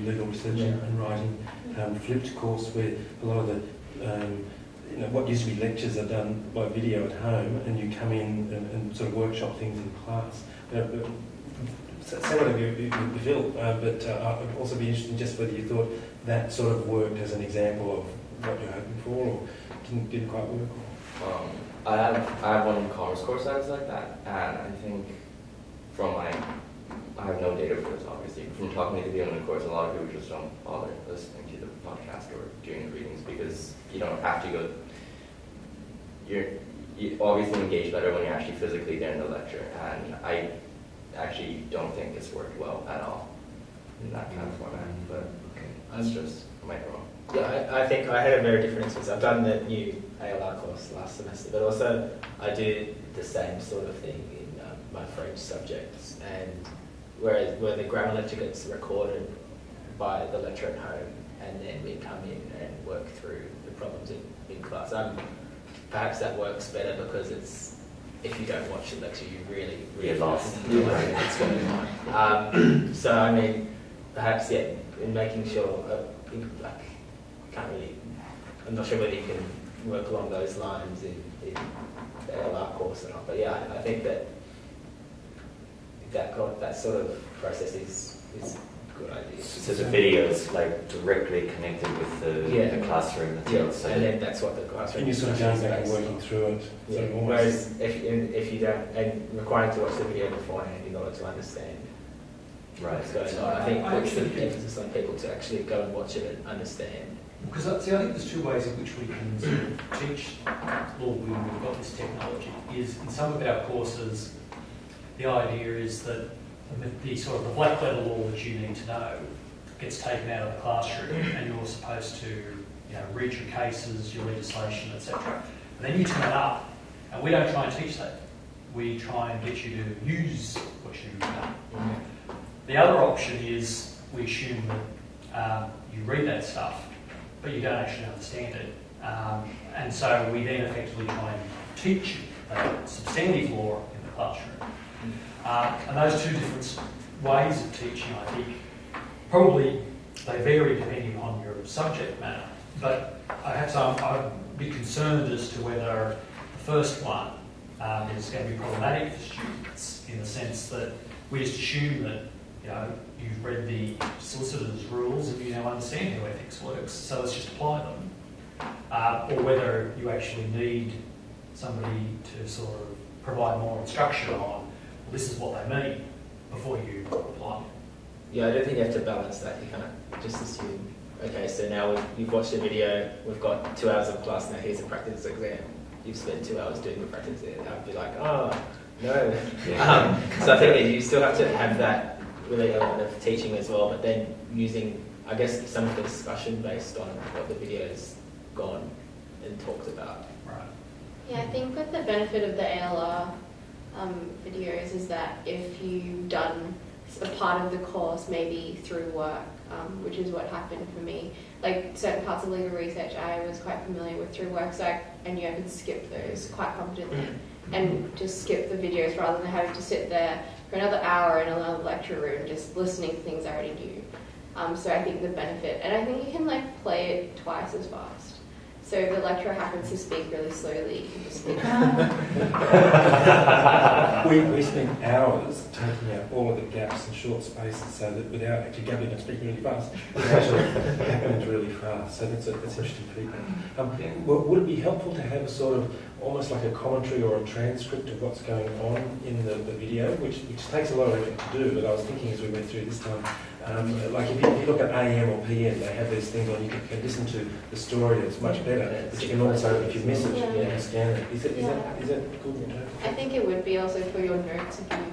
legal research and writing, flipped course where a lot of the what used to be lectures are done by video at home, and you come in and sort of workshop things in class. Say whatever you feel, but I'd also be interested in just whether you thought that sort of worked as an example of what you're hoping for, or didn't quite work. I have one commerce course that was like that, and I think I have no data for this obviously. From talking to the people in the course, a lot of people just don't bother listening to the podcast or doing the readings because you don't have to go. You obviously engage better when you're actually physically there in the lecture, and I actually don't think it's worked well at all in that kind of format. But that's just I might be wrong. Yeah, I think I had a very different experience. I've done the new ALR course last semester, but also I did the same sort of thing in my French subjects, and where the grammar lecture gets recorded by the lecturer at home, and then we come in and work through the problems in class. Perhaps that works better because if you don't watch the lecture, you really lost. What's going on. So I mean, perhaps in making sure I'm not sure whether you can work along those lines in the ALR course or not. But yeah, I think that sort of process is a good idea. So the video is like directly connected with the classroom material. So and then that's what the classroom. And you're sort of going back and working through it. Yeah. So whereas if you don't, and requiring to watch the video beforehand in order to understand what's going on, I think puts the emphasis on people to actually go and watch it and understand. Because I think there's two ways in which we can sort of teach law when we've got this technology. Is in some of our courses, the idea is that the sort of the black letter law that you need to know gets taken out of the classroom, and you're supposed to read your cases, your legislation, etc. And then you turn it up, and we don't try and teach that. We try and get you to use what you've done. The other option is we assume that you read that stuff, but you don't actually understand it. And so we then effectively try and teach substantive law in the classroom. And those two different ways of teaching, I think, probably they vary depending on your subject matter. But I'd be concerned as to whether the first one is going to be problematic for students in the sense that we just assume that you've read the solicitor's rules and you now understand how ethics works, so let's just apply them. Or whether you actually need somebody to sort of provide more instruction on this is what they mean before you apply it. Yeah, I don't think you have to balance that. You can't just assume, okay, so now you've watched the video, we've got 2 hours of class, now here's a practice exam. You've spent 2 hours doing the practice exam. I'd be like, oh, no. So I think that you still have to have that really element of teaching as well, but then using, I guess, some of the discussion based on what the video's gone and talked about. Right. Yeah, I think that the benefit of the ALR videos is that if you've done a part of the course maybe through work, which is what happened for me, like certain parts of legal research I was quite familiar with through work, so I knew I could skip those quite confidently and just skip the videos rather than having to sit there for another hour in another lecture room just listening to things I already knew. So I think the benefit, and I think you can play it twice as fast. So if the lecturer happens to speak really slowly, you can just speak. We spent hours taking out all of the gaps and short spaces so that without actually gabbling and speaking really fast, it actually happens really fast. So that's interesting feedback. Would it be helpful to have a sort of almost like a commentary or a transcript of what's going on in the video, which takes a lot of effort to do, but I was thinking as we went through this time, like if you look at AM or PM, they have these things on, you can listen to the story, it's much better, but you can also, if you miss it, you can scan it. Is that good? I think it would be also for your notes if you...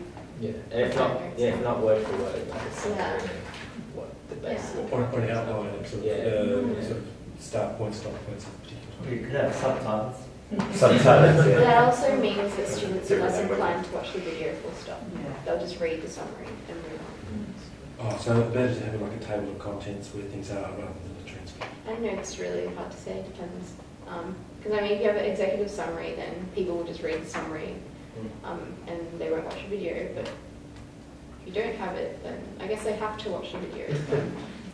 Yeah, and if not word for word, like it's what the base or an outline of sort of start points, stop points of particular time. You could have subtitles. Sometimes, yeah. That also means that students are less inclined to watch the video full stop. They'll just read the summary and move on. Oh, so better to have like a table of contents where things are rather than a transcript. I don't know, it's really hard to say, it depends. Because I mean, if you have an executive summary, then people will just read the summary and they won't watch the video. But if you don't have it, then I guess they have to watch the video.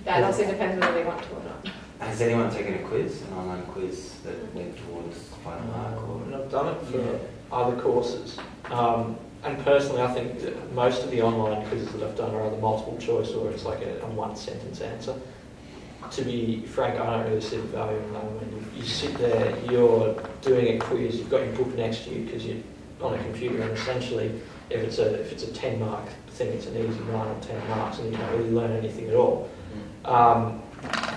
that also depends whether they want to or not. Has anyone taken a quiz, an online quiz that went towards final mark? And I've done it for other courses. And personally, I think that most of the online quizzes that I've done are either multiple choice or it's like a one-sentence answer. To be frank, I don't really see the value in that. I mean, you sit there, you're doing a quiz, you've got your book next to you because you're on a computer, and essentially, if it's a 10-mark thing, it's an easy 9 or 10 marks, and you don't really learn anything at all.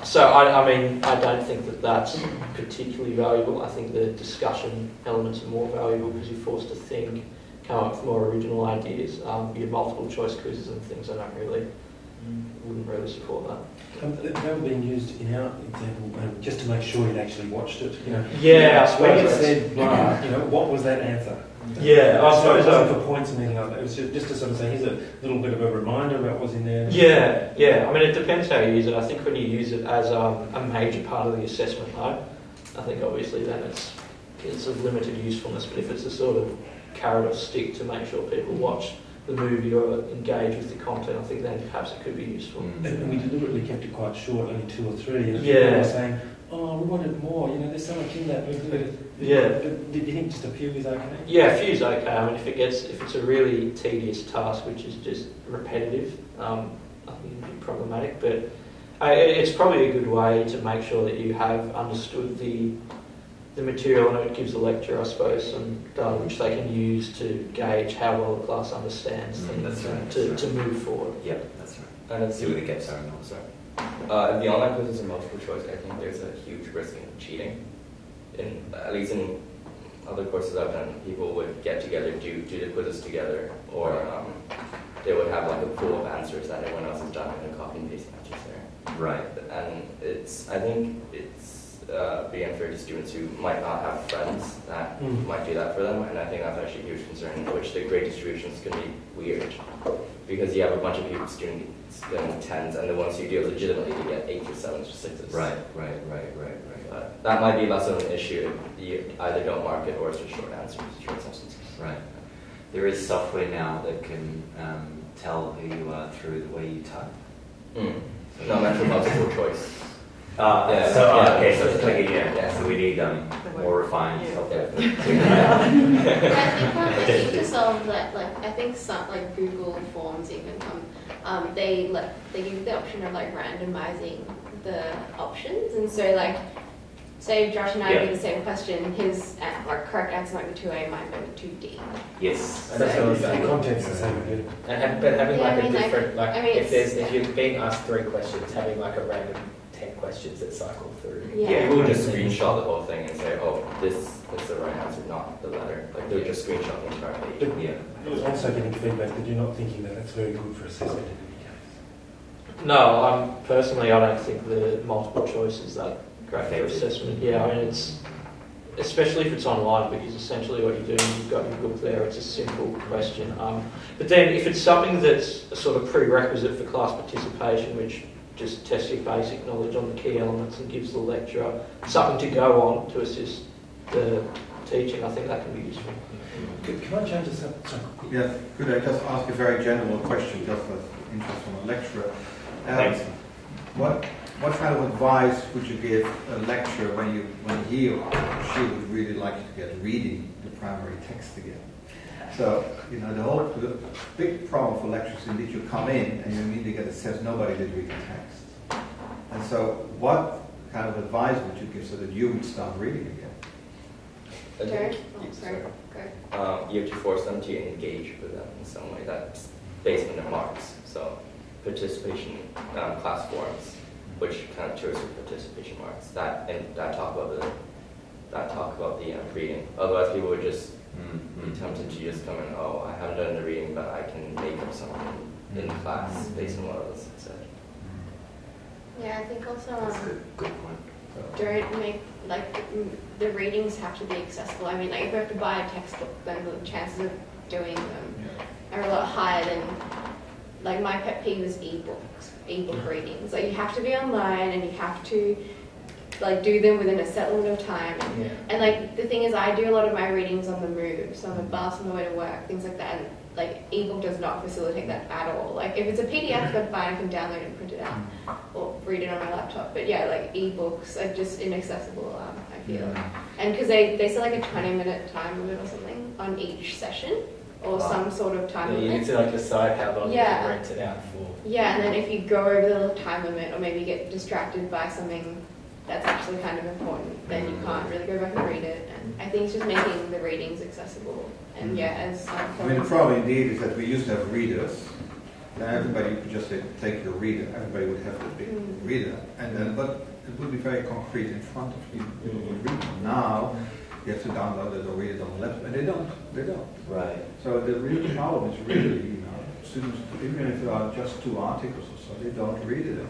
So I mean, I don't think that that's particularly valuable. I think the discussion elements are more valuable because you're forced to think, come up with more original ideas. Your multiple choice quizzes and things, I wouldn't really support that. They were being used in our example just to make sure you'd actually watched it. You know. Yeah, I When suppose it said blah, you know, what was that answer? Yeah, I So suppose it wasn't for points and anything like that. It was just to sort of say, here's a little bit of a reminder about what's in there. Yeah. I mean, it depends how you use it. I think when you use it as a major part of the assessment, though, I think obviously then it's of limited usefulness. But if it's a sort of carrot or stick to make sure people watch the movie or engage with the content, I think then perhaps it could be useful. And we deliberately kept it quite short, only 2 or 3. And Yeah. people were saying, oh, we wanted more. You know, there's so much in that. Yeah. Did you think just a few is okay? Yeah, a few's okay. I mean, if it's a really tedious task, which is just repetitive, I think it'd be problematic. But it's probably a good way to make sure that you have understood the material, and it gives the lecturer, I suppose, some data which they can use to gauge how well the class understands things to move forward. Yep, that's right. And it's See what the gaps are and all. If the online quizzes are multiple choice, I think there's a huge risk in cheating. At least in other courses I've done, people would get together, do the quizzes together, or they would have like a pool of answers that everyone else has done and copy and paste answers there. Right. And I think it's be unfair to students who might not have friends that might do that for them, and I think that's actually a huge concern, in which the grade distribution is going to be weird, because you have a bunch of people, students getting 10s, and the ones who do it legitimately to get 8s or 7s or 6s. Right. But that might be less of an issue if you either don't mark it or it's just short answers, short sentences. Right. There is software now that can tell who you are through the way you type. No, I meant for multiple choice. Okay, so it's like so we need more refined software. I think to solve that, I think some Google Forms even they give the option of randomizing the options, and so say Josh and I do the same question, his correct answer might be 2A, mine might be 2D. Yes. And that's what I was The saying. content's the same. But having Yeah, a different, if you're being asked 3 questions, having a random 10 questions that cycle through. Yeah. People would just screenshot the whole thing and say, oh, this is the right answer, not the letter. They'll just screenshot the entire page. It was also getting feedback that you're not thinking that that's very good for assessment in any case. No, personally, I don't think the multiple choice is that great for assessment. Yeah, I mean, it's especially if it's online, because essentially what you're doing, you've got your book there, it's a simple question. But then if it's something that's a sort of prerequisite for class participation, which just tests your basic knowledge on the key elements and gives the lecturer something to go on to assist the teaching, I think that can be useful. Can I change the subject? Yes, could I just ask a very general question, just as interest from a lecturer? Thanks. What kind of advice would you give a lecturer when he or she would really like to get reading the primary text again? So, the big problem for lecturers is that you come in and you immediately get a sense nobody did read the text. And so, what kind of advice would you give so that you would start reading again? Jared? Oh, sorry. Go. You have to force them to engage with them in some way. That's based on their marks. So, participation class forums, which kind of tours your participation marks. That talk about the reading. Otherwise, people would just be tempted to just come in. Oh, I haven't done the reading, but I can make up something in class based on what others said. Yeah, I think also That's a good point. don't make the readings have to be accessible. I mean, if you have to buy a textbook, then the chances of doing them are a lot higher than. My pet peeve is ebook readings. You have to be online and you have to like do them within a set limit of time. Yeah. And like the thing is, I do a lot of my readings on the move, so on the bus, on the way to work, things like that. And like ebook does not facilitate that at all. Like if it's a PDF, then fine, I can download and print it out or read it on my laptop. But yeah, like ebooks are just inaccessible. I feel, and because they set like a 20-minute time limit or something on each session, or some sort of time Yeah, you limit. need to like decide how long Yeah. you rent it out for. Yeah, and then if you go over the time limit, or maybe get distracted by something that's actually kind of important, then you can't really go back and read it. And I think it's just making the readings accessible. And yeah, as I mean, the problem indeed is that we used to have readers. Now everybody could just say, take your reader. Everybody would have the big reader, and then, but it would be very concrete in front of you. People would read. Now you have to download it or read it on the laptop, and they don't. They don't. Right. So the real problem is really, students, even if there are just 2 articles or so, they don't read it anymore.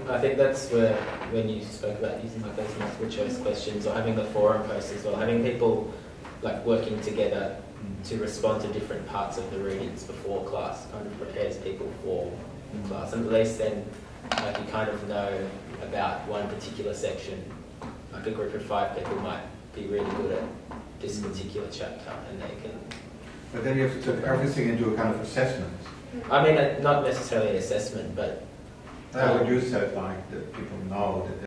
I think that's where, when you spoke about using like those multiple choice questions or having the forum posts as well, having people like working together to respond to different parts of the readings before class kind of prepares people for class. And at least then like you kind of know about one particular section. Like a group of 5 people might be really good at this particular chapter and they can... But then you have to take everything into a kind of assessment. I mean, not necessarily an assessment, but What you said, like, that people know that